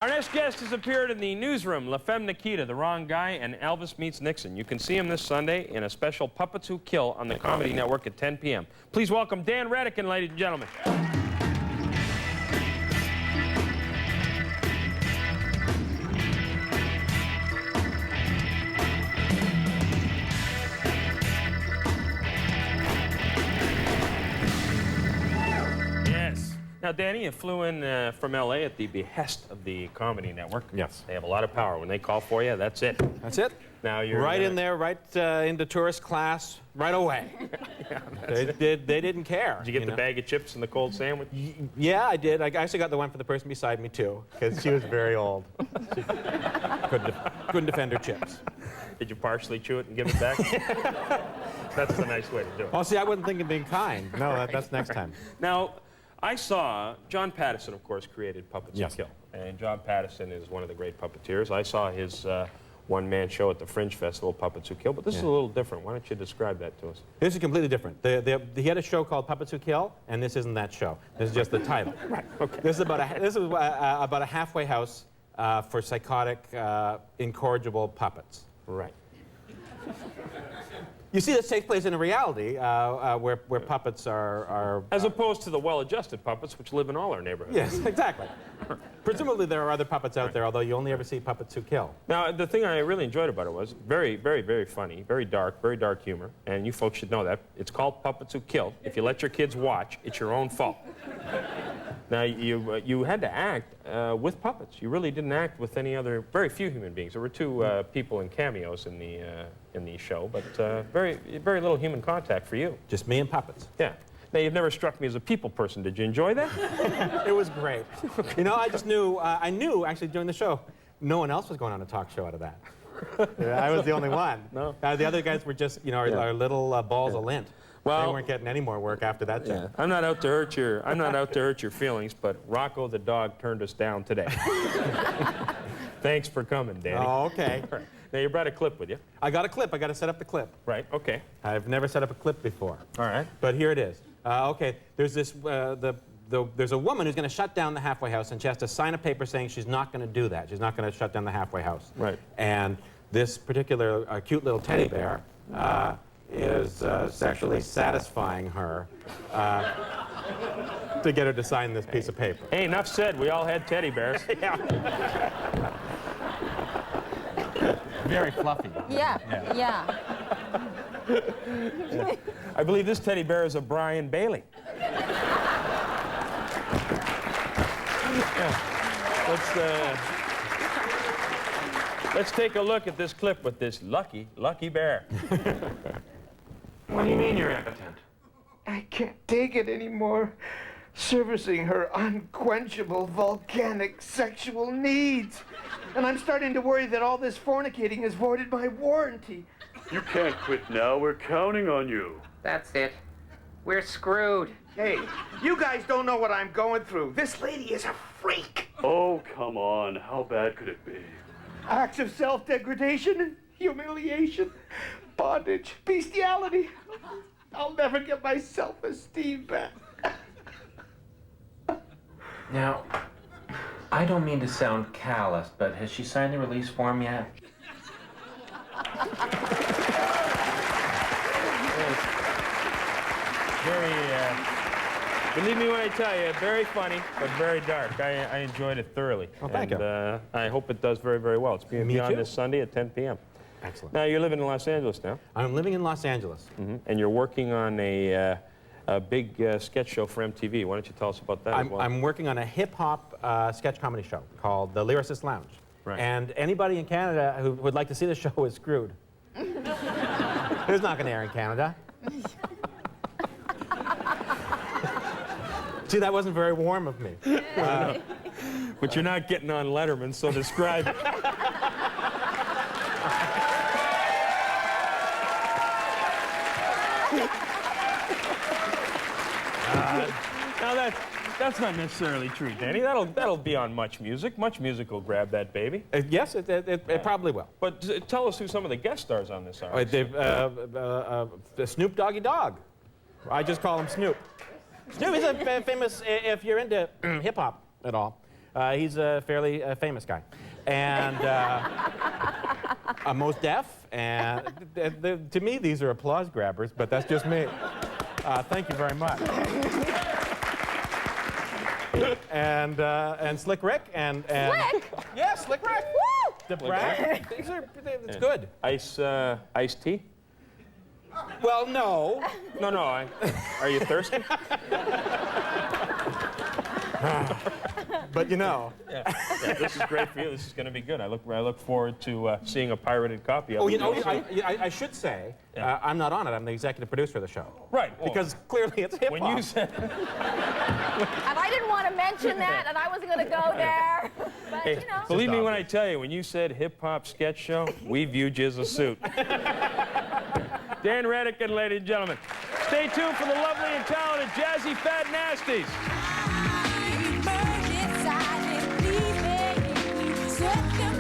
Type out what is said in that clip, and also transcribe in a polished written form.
Our next guest has appeared in the newsroom, La Femme Nikita, The Wrong Guy, and Elvis Meets Nixon. You can see him this Sunday in a special Puppets Who Kill on the Comedy Network at 10 p.m. Please welcome Dan Redican, ladies and gentlemen. Now, Danny, you flew in from L.A. at the behest of the Comedy Network. Yes. They have a lot of power. When they call for you, that's it. That's it. Now you're right in there, right into tourist class, right away. Yeah, they didn't care. Did you get the bag of chips and the cold sandwich? Yeah, I did. I actually got the one for the person beside me, too, because she was very old. She couldn't defend her chips. Did you partially chew it and give it back? That's the nice way to do it. Oh, see, I wasn't thinking being kind. No, that's next time. Now, I saw, John Patterson, of course, created Puppets Who Yes. Kill. And John Patterson is one of the great puppeteers. I saw his one-man show at the Fringe Festival, Puppets Who Kill, but this is a little different. Why don't you describe that to us? This is completely different. He had a show called Puppets Who Kill, and this isn't that show. This is just the title. Right, okay. This is about a halfway house for psychotic, incorrigible puppets. Right. You see, this takes place in a reality where puppets are... As opposed to the well-adjusted puppets, which live in all our neighborhoods. Yes, exactly. Presumably there are other puppets out there, although you only ever see Puppets Who Kill. Now, the thing I really enjoyed about it was very, very, very funny, very dark humor, and you folks should know that. It's called Puppets Who Kill. If you let your kids watch, it's your own fault. Now, you had to act with puppets. You really didn't act with any other, very few human beings. There were two people in cameos in the show, but very little human contact for you. Just me and puppets. Yeah. Now, you've never struck me as a people person. Did you enjoy that? It was great. You know, I just knew, I knew actually during the show, no one else was going on a talk show out of that. I was the only one. No. The other guys were just, you know, our little balls of lint. Well, they weren't getting any more work after that job. I'm not out to hurt your feelings, but Rocco the dog turned us down today. Thanks for coming, Danny. Oh, okay. Now, you brought a clip with you. I got a clip. I got to set up the clip. Right, okay. I've never set up a clip before. All right. But here it is. Okay, there's this, there's a woman who's going to shut down the halfway house, and she has to sign a paper saying she's not going to do that. She's not going to shut down the halfway house. Right. And this particular cute little teddy bear is sexually satisfying her to get her to sign this piece of paper. Hey, enough said. We all had teddy bears. Yeah. Very fluffy. Yeah. I believe this teddy bear is a Brian Bailey. Let's take a look at this clip with this lucky bear. What do you mean you're impotent? I can't take it anymore. Servicing her unquenchable, volcanic sexual needs. And I'm starting to worry that all this fornicating has voided my warranty. You can't quit now. We're counting on you. That's it. We're screwed. Hey, you guys don't know what I'm going through. This lady is a freak. Oh, come on. How bad could it be? Acts of self-degradation, humiliation, bondage, bestiality. I'll never get my self-esteem back. Now, I don't mean to sound callous, but has she signed the release form yet? Believe me when I tell you, very funny, but very dark. I enjoyed it thoroughly. Well, thank you. I hope it does very, very well. It's being on this Sunday at 10 p.m. Excellent. Now, you're living in Los Angeles now. I'm living in Los Angeles. And you're working on a big sketch show for MTV. Why don't you tell us about that as well? I'm working on a hip-hop sketch comedy show called The Lyricist Lounge. Right. And anybody in Canada who would like to see the show is screwed. It's not going to air in Canada. See, that wasn't very warm of me. But you're not getting on Letterman, so describe it. Now that's not necessarily true, Danny. That'll be on Much Music. Much Music will grab that baby. Yes, it probably will. But tell us who some of the guest stars on this are. Snoop Doggy Dogg. I just call him Snoop. Snoop is a famous, if you're into hip-hop at all, He's a fairly famous guy. And most deaf. And to me, these are applause grabbers, but that's just me. Thank you very much. And Slick Rick and Slick? Yeah, Slick Rick. Woo! The Brad. It's good. Iced tea? Well, no. No, are you thirsty? But you know. Yeah, this is great for you. This is going to be good. I look forward to seeing a pirated copy of it. Oh, you know, I should say, I'm not on it. I'm the executive producer of the show. Right. Because clearly it's hip-hop. When you said... And I didn't want to mention that, and I wasn't going to go there. But, Hey, you know. believe me when I tell you, when you said hip-hop sketch show, we viewed you as a suit. Dan Redican, ladies and gentlemen. Stay tuned for the lovely and talented Jazzy Fat Nasties. Emergent silent, please, baby, set them